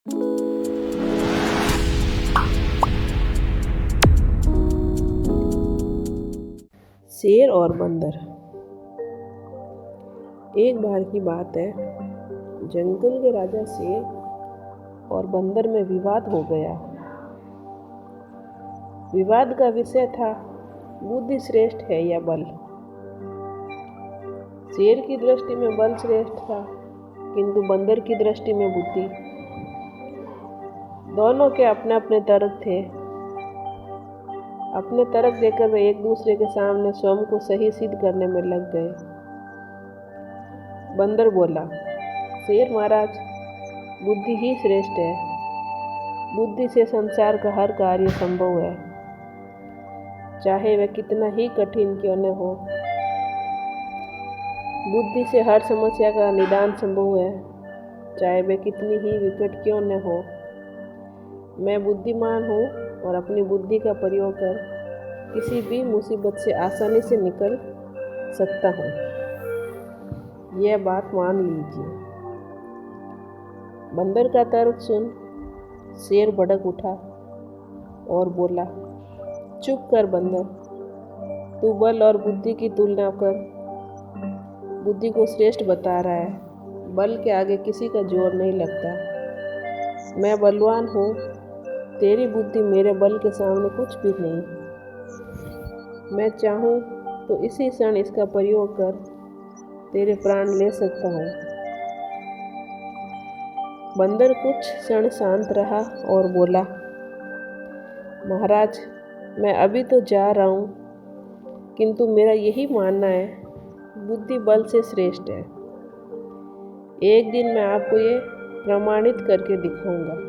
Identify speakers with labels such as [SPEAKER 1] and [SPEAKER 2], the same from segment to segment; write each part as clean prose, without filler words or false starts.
[SPEAKER 1] शेर और बंदर। एक बार की बात है, जंगल के राजा शेर और बंदर में विवाद हो गया। विवाद का विषय था बुद्धि श्रेष्ठ है या बल। शेर की दृष्टि में बल श्रेष्ठ था, किंतु बंदर की दृष्टि में बुद्धि। दोनों के अपने अपने तर्क थे। अपने तर्क देकर वे एक दूसरे के सामने स्वयं को सही सिद्ध करने में लग गए। बंदर बोला, शेर महाराज, बुद्धि ही श्रेष्ठ है। बुद्धि से संसार का हर कार्य संभव है, चाहे वह कितना ही कठिन क्यों न हो। बुद्धि से हर समस्या का निदान संभव है, चाहे वह कितनी ही विकट क्यों न हो। मैं बुद्धिमान हूँ और अपनी बुद्धि का प्रयोग कर किसी भी मुसीबत से आसानी से निकल सकता हूँ। यह बात मान लीजिए। बंदर का तर्क सुन शेर भड़क उठा और बोला, चुप कर बंदर, तू बल और बुद्धि की तुलना कर बुद्धि को श्रेष्ठ बता रहा है। बल के आगे किसी का जोर नहीं लगता। मैं बलवान हूँ, तेरी बुद्धि मेरे बल के सामने कुछ भी नहीं। मैं चाहूँ तो इसी क्षण इसका प्रयोग कर तेरे प्राण ले सकता हूँ। बंदर कुछ क्षण शांत रहा और बोला, महाराज, मैं अभी तो जा रहा हूँ, किंतु मेरा यही मानना है, बुद्धि बल से श्रेष्ठ है। एक दिन मैं आपको ये प्रमाणित करके दिखाऊंगा।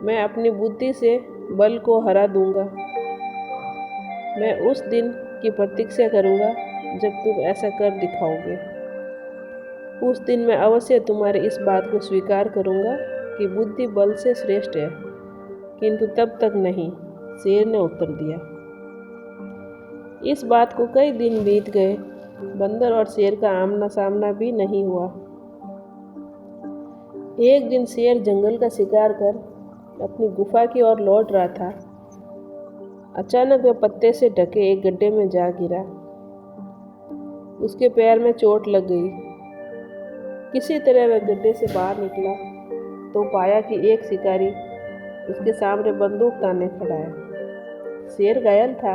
[SPEAKER 1] मैं अपनी बुद्धि से बल को हरा दूंगा। मैं उस दिन की प्रतीक्षा करूंगा जब तुम ऐसा कर दिखाओगे। उस दिन मैं अवश्य तुम्हारी इस बात को स्वीकार करूंगा कि बुद्धि बल से श्रेष्ठ है, किंतु तब तक नहीं, शेर ने उत्तर दिया। इस बात को कई दिन बीत गए। बंदर और शेर का आमना सामना भी नहीं हुआ। एक दिन शेर जंगल का शिकार कर अपनी गुफा की ओर लौट रहा था। अचानक वह पत्ते से ढके एक गड्ढे में जा गिरा। उसके पैर में चोट लग गई। किसी तरह वह गड्ढे से बाहर निकला तो पाया कि एक शिकारी उसके सामने बंदूक ताने खड़ा है। शेर घायल था।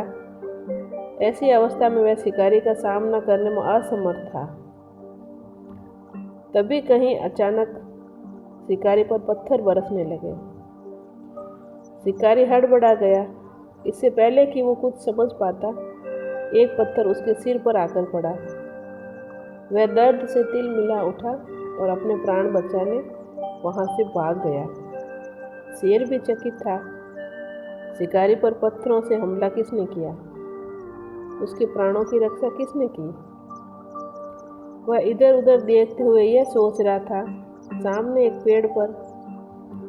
[SPEAKER 1] ऐसी अवस्था में वह शिकारी का सामना करने में असमर्थ था। तभी कहीं अचानक शिकारी पर पत्थर बरसने लगे। शिकारी हड़बड़ा गया। इससे पहले कि वो कुछ समझ पाता, एक पत्थर उसके सिर पर आकर पड़ा। वह दर्द से तिलमिला उठा और अपने प्राण बचाने वहां से भाग गया। शेर भी चकित था। शिकारी पर पत्थरों से हमला किसने किया? उसके प्राणों की रक्षा किसने की? वह इधर उधर देखते हुए यह सोच रहा था। सामने एक पेड़ पर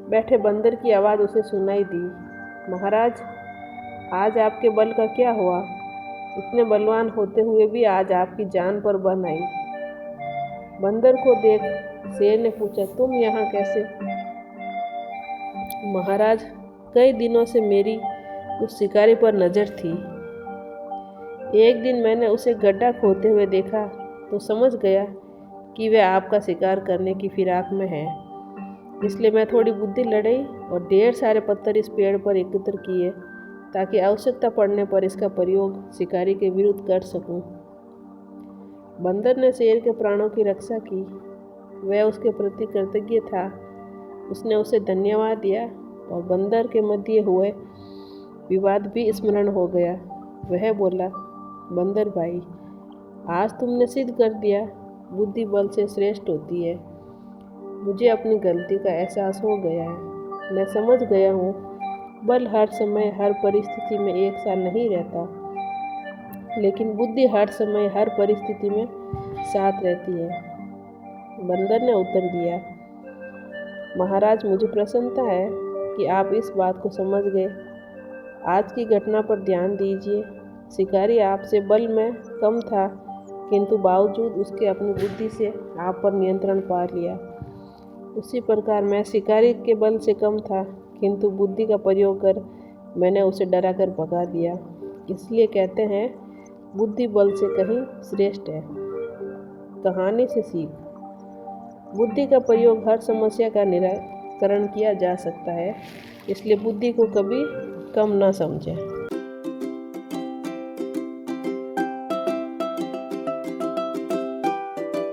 [SPEAKER 1] बैठे बंदर की आवाज़ उसे सुनाई दी, महाराज, आज आपके बल का क्या हुआ? इतने बलवान होते हुए भी आज आपकी जान पर बन आई। बंदर को देख शेर ने पूछा, तुम यहाँ कैसे? महाराज, कई दिनों से मेरी उस शिकारी पर नज़र थी। एक दिन मैंने उसे गड्ढा खोदते हुए देखा तो समझ गया कि वह आपका शिकार करने की फिराक में है। इसलिए मैं थोड़ी बुद्धि लड़ाई और ढेर सारे पत्थर इस पेड़ पर एकत्र किए ताकि आवश्यकता पड़ने पर इसका प्रयोग शिकारी के विरुद्ध कर सकूं। बंदर ने शेर के प्राणों की रक्षा की। वह उसके प्रति कृतज्ञ था। उसने उसे धन्यवाद दिया और बंदर के मध्य हुए विवाद भी स्मरण हो गया। वह बोला, बंदर भाई, आज तुमने सिद्ध कर दिया बुद्धि बल से श्रेष्ठ होती है। मुझे अपनी गलती का एहसास हो गया है। मैं समझ गया हूँ, बल हर समय हर परिस्थिति में एक सा नहीं रहता, लेकिन बुद्धि हर समय हर परिस्थिति में साथ रहती है। बंदर ने उत्तर दिया, महाराज, मुझे प्रसन्नता है कि आप इस बात को समझ गए। आज की घटना पर ध्यान दीजिए। शिकारी आपसे बल में कम था, किंतु बावजूद उसके अपनी बुद्धि से आप पर नियंत्रण पा लिया। उसी प्रकार मैं शिकारी के बल से कम था, किंतु बुद्धि का प्रयोग कर मैंने उसे डरा कर भगा दिया। इसलिए कहते हैं बुद्धि बल से कहीं श्रेष्ठ है। कहानी से सीख। बुद्धि का प्रयोग हर समस्या का निराकरण किया जा सकता है, इसलिए बुद्धि को कभी कम न समझें।